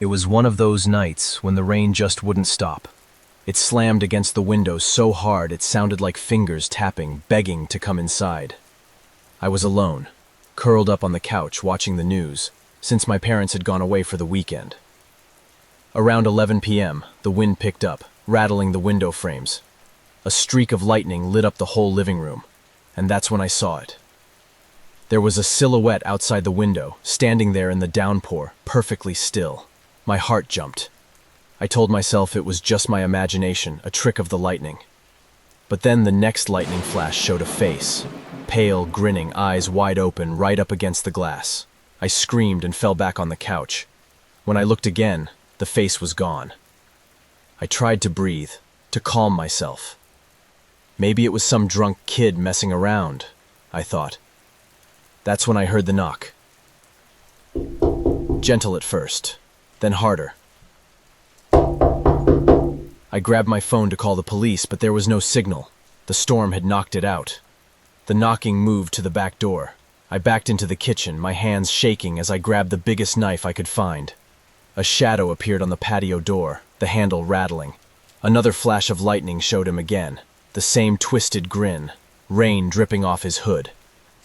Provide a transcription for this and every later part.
It was one of those nights when the rain just wouldn't stop. It slammed against the window so hard it sounded like fingers tapping, begging to come inside. I was alone, curled up on the couch watching the news, since my parents had gone away for the weekend. Around 11 p.m., the wind picked up, rattling the window frames. A streak of lightning lit up the whole living room, and that's when I saw it. There was a silhouette outside the window, standing there in the downpour, perfectly still. My heart jumped. I told myself it was just my imagination, a trick of the lightning. But then the next lightning flash showed a face, pale, grinning, eyes wide open, right up against the glass. I screamed and fell back on the couch. When I looked again, the face was gone. I tried to breathe, to calm myself. Maybe it was some drunk kid messing around, I thought. That's when I heard the knock. Gentle at first, then harder. I grabbed my phone to call the police, but there was no signal. The storm had knocked it out. The knocking moved to the back door. I backed into the kitchen, my hands shaking as I grabbed the biggest knife I could find. A shadow appeared on the patio door, the handle rattling. Another flash of lightning showed him again, the same twisted grin, rain dripping off his hood.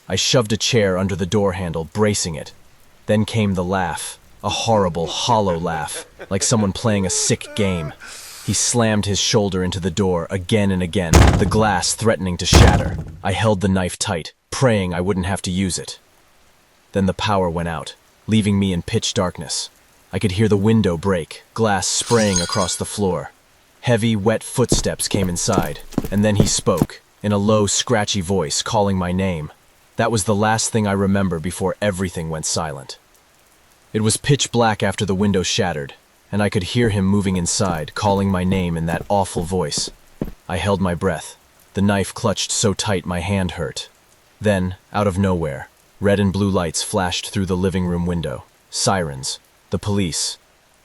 I shoved a chair under the door handle, bracing it. Then came the laugh, a horrible, hollow laugh, like someone playing a sick game. He slammed his shoulder into the door again and again, the glass threatening to shatter. I held the knife tight, praying I wouldn't have to use it. Then the power went out, leaving me in pitch darkness. I could hear the window break, glass spraying across the floor. Heavy, wet footsteps came inside, and then he spoke, in a low, scratchy voice, calling my name. That was the last thing I remember before everything went silent. It was pitch black after the window shattered, and I could hear him moving inside, calling my name in that awful voice. I held my breath, the knife clutched so tight my hand hurt. Then, out of nowhere, red and blue lights flashed through the living room window. Sirens. The police.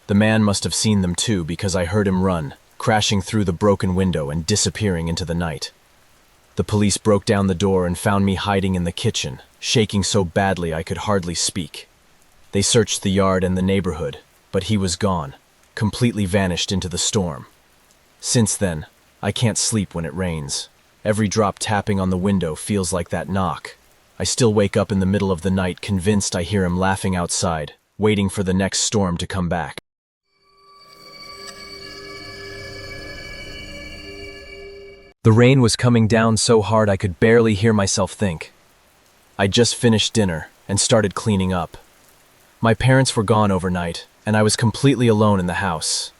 The man must have seen them too, because I heard him run, crashing through the broken window and disappearing into the night. The police broke down the door and found me hiding in the kitchen, shaking so badly I could hardly speak. They searched the yard and the neighborhood, but he was gone, completely vanished into the storm. Since then, I can't sleep when it rains. Every drop tapping on the window feels like that knock. I still wake up in the middle of the night convinced I hear him laughing outside, waiting for the next storm to come back. The rain was coming down so hard I could barely hear myself think. I'd just finished dinner and started cleaning up. My parents were gone overnight, and I was completely alone in the house.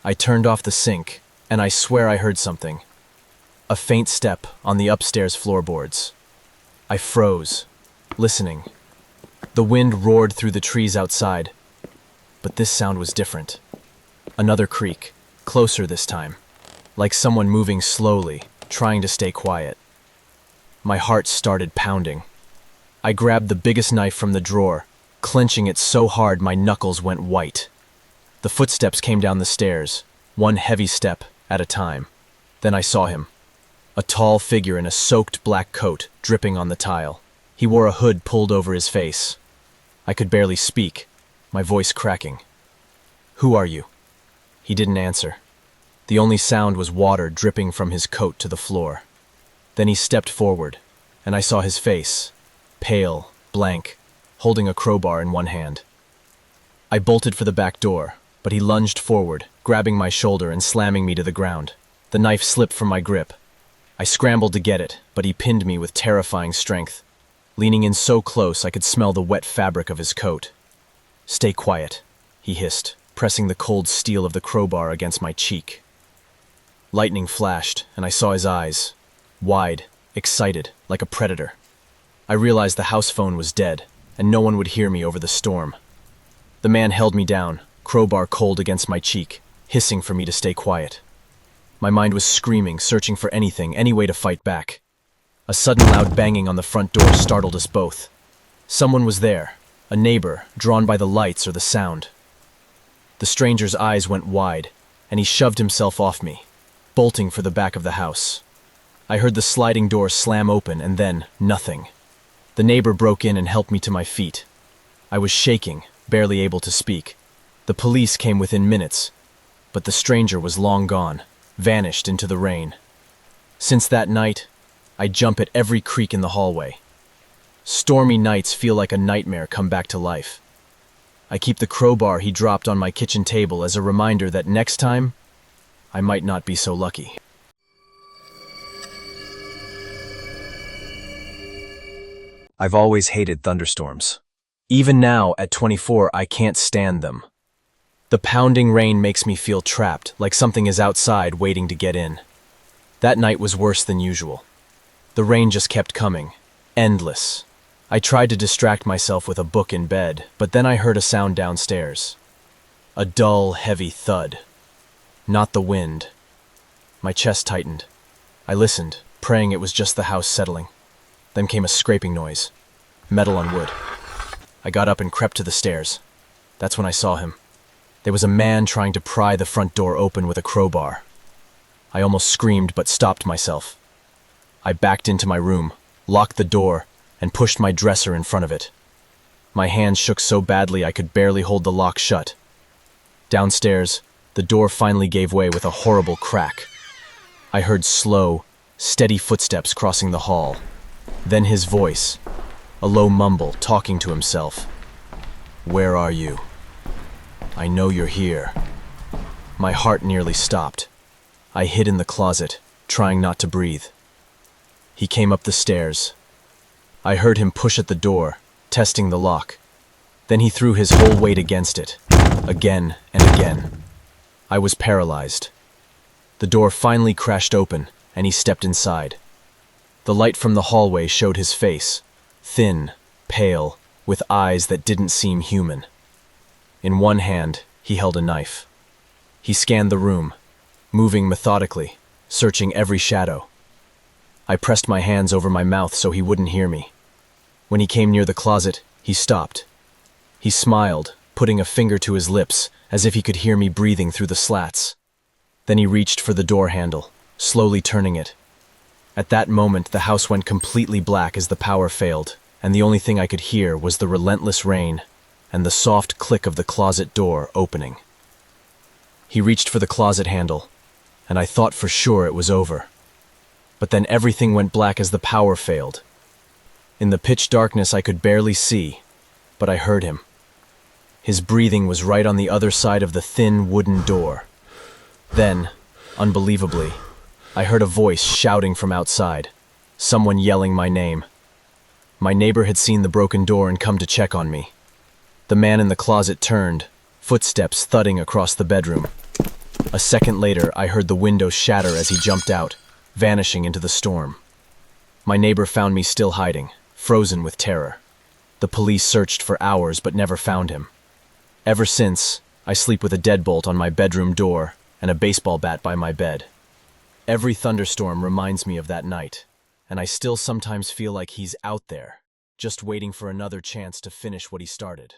I turned off the sink, and I swear I heard something. A faint step on the upstairs floorboards. I froze, listening. The wind roared through the trees outside, but this sound was different. Another creak, closer this time, like someone moving slowly, trying to stay quiet. My heart started pounding. I grabbed the biggest knife from the drawer, clenching it so hard my knuckles went white. The footsteps came down the stairs, one heavy step at a time. Then I saw him. A tall figure in a soaked black coat, dripping on the tile. He wore a hood pulled over his face. I could barely speak, my voice cracking. "Who are you?" He didn't answer. The only sound was water dripping from his coat to the floor. Then he stepped forward, and I saw his face, pale, blank, holding a crowbar in one hand. I bolted for the back door, but he lunged forward, grabbing my shoulder and slamming me to the ground. The knife slipped from my grip. I scrambled to get it, but he pinned me with terrifying strength. Leaning in so close I could smell the wet fabric of his coat. "Stay quiet," he hissed, pressing the cold steel of the crowbar against my cheek. Lightning flashed, and I saw his eyes, wide, excited, like a predator. I realized the house phone was dead, and no one would hear me over the storm. The man held me down, crowbar cold against my cheek, hissing for me to stay quiet. My mind was screaming, searching for anything, any way to fight back. A sudden loud banging on the front door startled us both. Someone was there, a neighbor, drawn by the lights or the sound. The stranger's eyes went wide, and he shoved himself off me, bolting for the back of the house. I heard the sliding door slam open, and then nothing. The neighbor broke in and helped me to my feet. I was shaking, barely able to speak. The police came within minutes, but the stranger was long gone, vanished into the rain. Since that night, I jump at every creak in the hallway. Stormy nights feel like a nightmare come back to life. I keep the crowbar he dropped on my kitchen table as a reminder that next time, I might not be so lucky. I've always hated thunderstorms. Even now, at 24, I can't stand them. The pounding rain makes me feel trapped, like something is outside waiting to get in. That night was worse than usual. The rain just kept coming, endless. I tried to distract myself with a book in bed, but then I heard a sound downstairs. A dull, heavy thud. Not the wind. My chest tightened. I listened, praying it was just the house settling. Then came a scraping noise. Metal on wood. I got up and crept to the stairs. That's when I saw him. There was a man trying to pry the front door open with a crowbar. I almost screamed but stopped myself. I backed into my room, locked the door, and pushed my dresser in front of it. My hands shook so badly I could barely hold the lock shut. Downstairs, the door finally gave way with a horrible crack. I heard slow, steady footsteps crossing the hall. Then his voice, a low mumble talking to himself. "Where are you? I know you're here." My heart nearly stopped. I hid in the closet, trying not to breathe. He came up the stairs. I heard him push at the door, testing the lock. Then he threw his whole weight against it, again and again. I was paralyzed. The door finally crashed open, and he stepped inside. The light from the hallway showed his face, thin, pale, with eyes that didn't seem human. In one hand, he held a knife. He scanned the room, moving methodically, searching every shadow. I pressed my hands over my mouth so he wouldn't hear me. When he came near the closet, he stopped. He smiled, putting a finger to his lips, as if he could hear me breathing through the slats. Then he reached for the door handle, slowly turning it. At that moment, the house went completely black as the power failed, and the only thing I could hear was the relentless rain and the soft click of the closet door opening. He reached for the closet handle, and I thought for sure it was over. But then everything went black as the power failed. In the pitch darkness, I could barely see, but I heard him. His breathing was right on the other side of the thin wooden door. Then, unbelievably, I heard a voice shouting from outside, someone yelling my name. My neighbor had seen the broken door and come to check on me. The man in the closet turned, footsteps thudding across the bedroom. A second later, I heard the window shatter as he jumped out, vanishing into the storm. My neighbor found me still hiding, frozen with terror. The police searched for hours but never found him. Ever since, I sleep with a deadbolt on my bedroom door and a baseball bat by my bed. Every thunderstorm reminds me of that night, and I still sometimes feel like he's out there, just waiting for another chance to finish what he started.